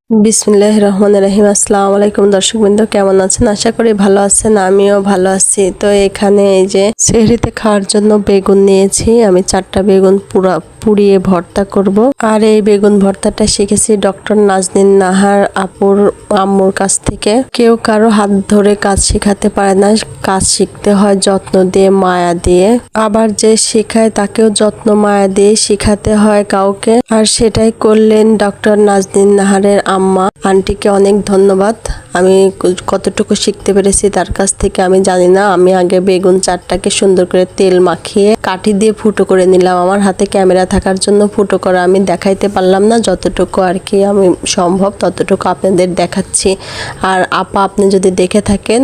বিসমিল্লাহির রহমানির রহিম। আসসালামু আলাইকুম দর্শকবৃন্দ, কেমন আছেন? আশা করি ভালো আছেন, আমিও ভালো আছি। তো এখানে এই যে সেহরিতে খাওয়ার জন্য বেগুন নিয়েছি। আমি 4টা বেগুন পুড়িয়ে ভর্তা করব। আর এই বেগুন ভর্তাটা শিখেছি ডক্টর নাজনীন নাহার আপুর আম্মুর কাছ থেকে। কেউ কারো হাত ধরে কাজ শেখাতে পারে না, কাজ শিখতে হয় যত্ন দিয়ে, মায়া দিয়ে। আবার যে শেখায় তাকেও যত্ন মায়া দিয়ে শিখাতে হয় কাউকে। আর সেটাই করলেন ডক্টর নাজনীন নাহারের আম্মা। আন্টিকে অনেক ধন্যবাদ। আমি কতটুকু শিখতে পেরেছি তার কাছ থেকে আমি জানি না। আমি আগে বেগুন 4টাকে সুন্দর করে তেল মাখিয়ে কাঠি দিয়ে ফুটো করে নিলাম। আমার হাতে ক্যামেরা থাকার জন্য ফুটো করা আমি দেখাইতে পারলাম না, যতটুকু আর কি আমি সম্ভব ততটুকু আপনাদের দেখাচ্ছি। আর আপা, আপনি যদি দেখে থাকেন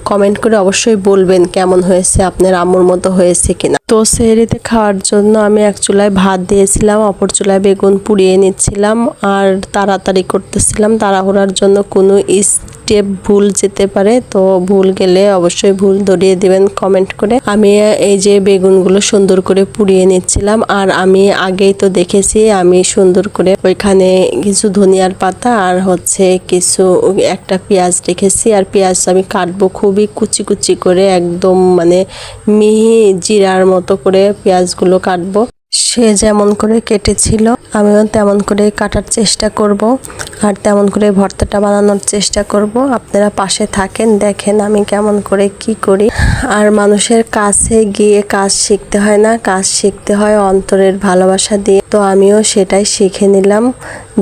কমেন্ট করে অবশ্যই বলবেন কেমন হয়েছে, আপনার আম্মুর মতো হয়েছে কিনা। তো সেহরিতে খাওয়ার জন্য আমি এক চুলায় ভাত দিয়েছিলাম, অপর চুলায় বেগুন পুড়িয়ে নিচ্ছিলাম আর তাড়াতাড়ি করতেছিলাম। তাড়াহুড়ার জন্য কোনো স্টেপ ভুল যেতে পারে, তো ভুল গেলে অবশ্যই ভুল ধরিয়ে দিবেন কমেন্ট করে। আমি এই যে বেগুনগুলো সুন্দর করে পুড়িয়ে নিচ্ছিলাম। আর আমি আগেই তো দেখেছি, আমি সুন্দর করে ওইখানে কিছু ধনিয়ার পাতা আর কিছু একটা পেঁয়াজ রেখেছি। আর পেঁয়াজ আমি কাটবো খুবই কুচি কুচি করে, একদম মানে মিহি জিরার মতো করে পেঁয়াজগুলো কাটবো। সে যেমন করে কেটেছিল আমিও তেমন করে কাটার চেষ্টা করব আর তেমন করে ভর্তাটা বানানোর চেষ্টা করব। আপনারা পাশে থাকেন, দেখেন আমি কেমন করে কি করি। আর মানুষের কাছে গিয়ে কাজ শিখতে হয় না, কাজ শিখতে হয় অন্তরের ভালোবাসা দিয়ে। তো আমিও সেটাই শিখে নিলাম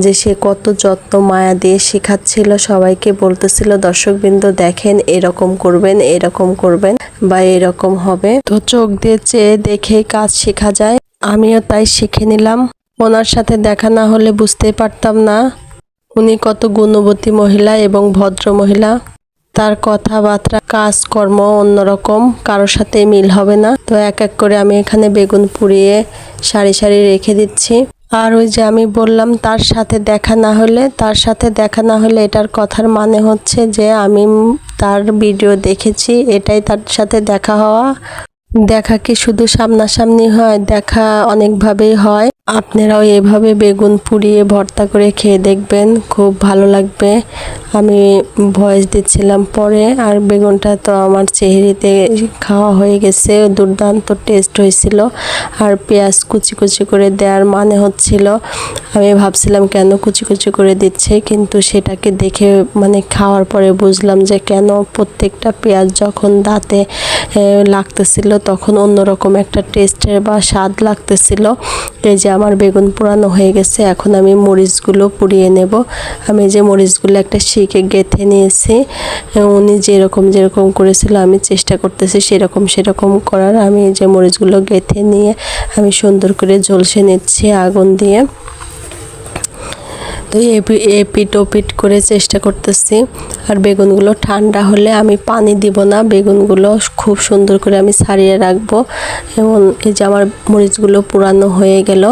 যে সে কত যত্ন মায়া দিয়ে শেখাচ্ছিল, সবাইকে বলতেছিল দর্শকবৃন্দ দেখেন এরকম করবেন, এরকম করবেন বা এরকম হবে। তো চোখ দিয়ে চেয়ে দেখেই কাজ শেখা যায়। আমিও তাই শিখে নিলাম। ওনার সাথে দেখা না হলে বুঝতেই পারতাম না উনি কত গুণবতী মহিলা এবং ভদ্র মহিলা। তার কথাবার্তা কাজকর্ম অন্যরকম, কারোর সাথে মিল হবে না। তো এক এক করে আমি এখানে বেগুন পুড়িয়ে সারি সারি রেখে দিচ্ছি। আর ওই যে আমি বললাম তার সাথে দেখা না হলে এটার কথার মানে হচ্ছে যে আমি তার ভিডিও দেখেছি, এটাই তার সাথে দেখা হওয়া। দেখা কি শুধু সামনাসামনি হয়? দেখা অনেকভাবেই হয়। আপনারাও এভাবে বেগুন পুড়িয়ে ভর্তা করে খেয়ে দেখবেন, খুব ভালো লাগবে। আমি ভয়েস দিচ্ছিলাম পরে। আর বেগুনটা তো আমার চেহারিতে খাওয়া হয়ে গেছে, দুর্দান্ত টেস্ট হয়েছিল। আর পেঁয়াজ কুচি কুচি করে দেওয়ার মানে হচ্ছিল, আমি ভাবছিলাম কেন কুচি কুচি করে দিচ্ছে, কিন্তু সেটাকে দেখে মানে খাওয়ার পরে বুঝলাম যে কেন। প্রত্যেকটা পেঁয়াজ যখন দাঁতে লাগতেছিল তখন অন্যরকম একটা টেস্টের বা স্বাদ লাগতেছিল। এই যে আমার বেগুন পোড়ানো হয়ে গেছে, এখন আমি মরিচগুলো পুড়িয়ে নেব। আমি যে মরিচগুলো একটা শিকে গেঁথে নিয়েছি, উনি যেরকম করেছিল আমি চেষ্টা করতেছি সেরকম করার। আমি যে মরিচগুলো গেঁথে নিয়ে আমি সুন্দর করে ঝলসে নিচ্ছি আগুন দিয়ে। তো এপিট ওপিট করে চেষ্টা করতেছি। আর বেগুনগুলো ঠান্ডা হলে আমি পানি দিব না, বেগুনগুলো খুব সুন্দর করে আমি ছাড়িয়ে রাখবো। এবং এই যে আমার মরিচগুলো পুরানো হয়ে গেল,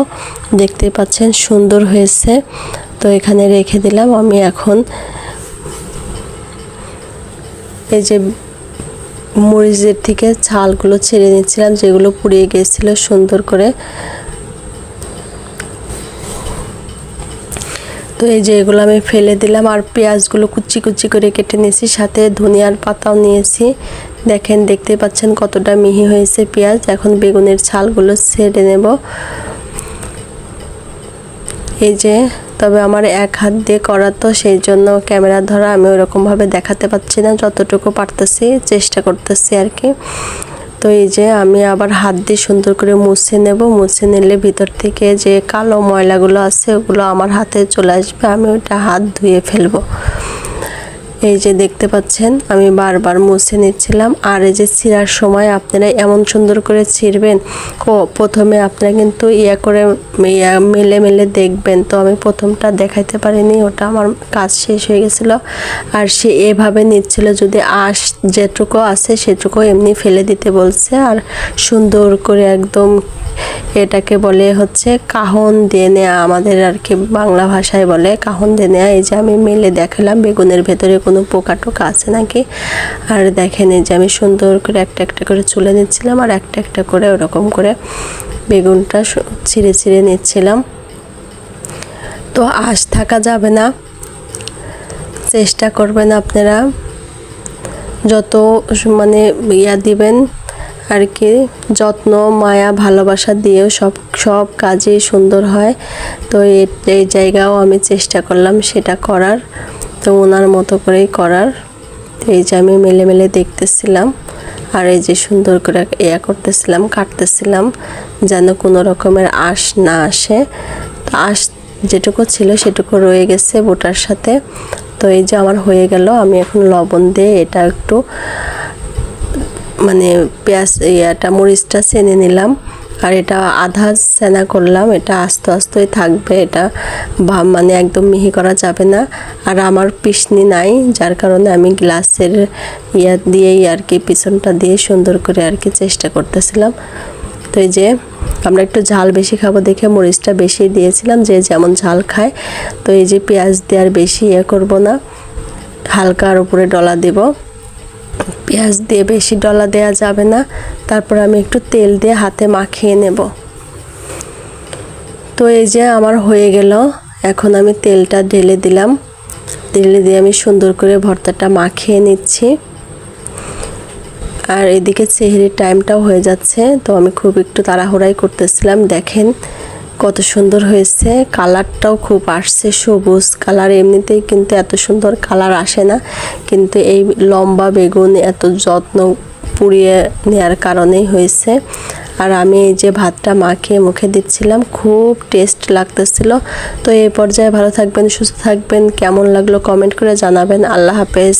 দেখতে পাচ্ছেন সুন্দর হয়েছে। তো এখানে রেখে দিলাম। আমি এখন এই যে মরিচের থেকে ছালগুলো ছেড়ে নিচ্ছিলাম, যেগুলো পুড়িয়ে গিয়েছিল সুন্দর করে। তো এই যে এগুলো আমি ফেলে দিলাম। আর পেঁয়াজগুলো কুচি কুচি করে কেটে নিয়েছি, সাথে ধনিয়ার পাতাও নিয়েছি। দেখেন, দেখতে পাচ্ছেন কতটা মিহি হয়েছে পেঁয়াজ। এখন বেগুনের ছালগুলো ছেড়ে নেব। এই যে, তবে আমার এক হাত দিয়ে করা তো সেই জন্য ক্যামেরা ধরা আমি ওরকমভাবে দেখাতে পাচ্ছি না, যতটুকু পারতেছি চেষ্টা করতেছি আর কি। তো এই যে আমি আবার হাত দিয়ে সুন্দর করে মুছে নেব। মুছে নিলে ভিতর থেকে যে কালো ময়লাগুলো আছে ওগুলো আমার হাতে চলে আসবে, আমি ওটা হাত ধুয়ে ফেলবো। এই যে দেখতে পাচ্ছেন আমি বারবার মুছে নিচ্ছিলাম। আর এই যে ছিঁড়ার সময় আপনারা এমন সুন্দর করে ছিঁড়বেন। প্রথমে আপনারা কিন্তু করে মেলে দেখবেন। তো আমি প্রথমটা দেখাইতে পারিনি, ওটা আমার কাজ শেষ হয়ে গেছিলো। আর সে এভাবে নিচ্ছিল, যদি যেটুকু আছে সেটুকু এমনি ফেলে দিতে বলছে। আর সুন্দর করে একদম এটাকে বলে কাহন দিয়ে নেওয়া, আমাদের আর কি বাংলা ভাষায় বলে কাহন দিয়ে নেওয়া। এই যে আমি মেলে দেখালাম বেগুনের ভেতরে কোনো পোকা টোকা আছে নাকি। আর দেখেন এই যে আমি সুন্দর করে একটা একটা করে চুলে নিচ্ছিলাম, আর একটা একটা করে ওরকম করে বেগুনটা ছিঁড়ে নিচ্ছিলাম। তো আঁশ থাকা যাবে না, চেষ্টা করবেন আপনারা যত মানে দিবেন আর কি, যত্ন মায়া ভালোবাসা দিয়েও সব কাজই সুন্দর হয়। তো এই জায়গাও আমি চেষ্টা করলাম সেটা করার, তো ওনার মতো করেই করার। তো এই যে আমি মেলে মেলে দেখতেছিলাম আর এই যে সুন্দর করে করতেছিলাম, কাটতেছিলাম যেন কোনো রকমের আঁশ না আসে। তো আঁশ যেটুকু ছিল সেটুকু রয়ে গেছে বোটার সাথে। তো এই যে আমার হয়ে গেল। আমি এখন লবণ দিয়ে এটা একটু মানে পেঁয়াজ মরিচটা চেনে নিলাম আর এটা আধা চেনা করলাম। এটা আস্তে আস্তেই থাকবে, এটা মানে একদম মিহি করা যাবে না। আর আমার পিসনি নাই, যার কারণে আমি গ্লাসের দিয়েই আর কি পিছনটা দিয়ে সুন্দর করে আর কি চেষ্টা করতেছিলাম। তো এই যে আমরা একটু ঝাল বেশি খাবো দেখে মরিচটা বেশি দিয়েছিলাম, যে যেমন ঝাল খায়। তো এই যে পেঁয়াজ দিয়ে আর বেশি করব না, হালকার উপরে ডলা দেব। পেঁয়াজ দিয়ে বেশি ডলা দেওয়া যাবে না। তারপর আমি একটু তেল দিয়ে হাতে মাখিয়ে নেব। তো এই যে আমার হয়ে গেল। এখন আমি তেলটা ঢেলে দিলাম, ঢেলে দিয়ে আমি সুন্দর করে ভর্তাটা মাখিয়ে নিচ্ছি। আর এদিকে সেহরির টাইমটাও হয়ে যাচ্ছে, তো আমি খুব একটু তাড়াহুড়াই করতেছিলাম। দেখেন কত সুন্দর হয়েছে, কালারটাও খুব আসছে সবুজ কালার। এমনিতেই কিন্তু এত সুন্দর কালার আসে না, কিন্তু এই লম্বা বেগুন এত যত্ন পুড়িয়ে নেওয়ার কারণেই হয়েছে। আর আমি এই যে ভাতটা মাখিয়ে মুখে দিচ্ছিলাম, খুব টেস্ট লাগতেছিল। তো এই পর্যায়ে ভালো থাকবেন, সুস্থ থাকবেন। কেমন লাগলো কমেন্ট করে জানাবেন। আল্লাহ হাফেজ।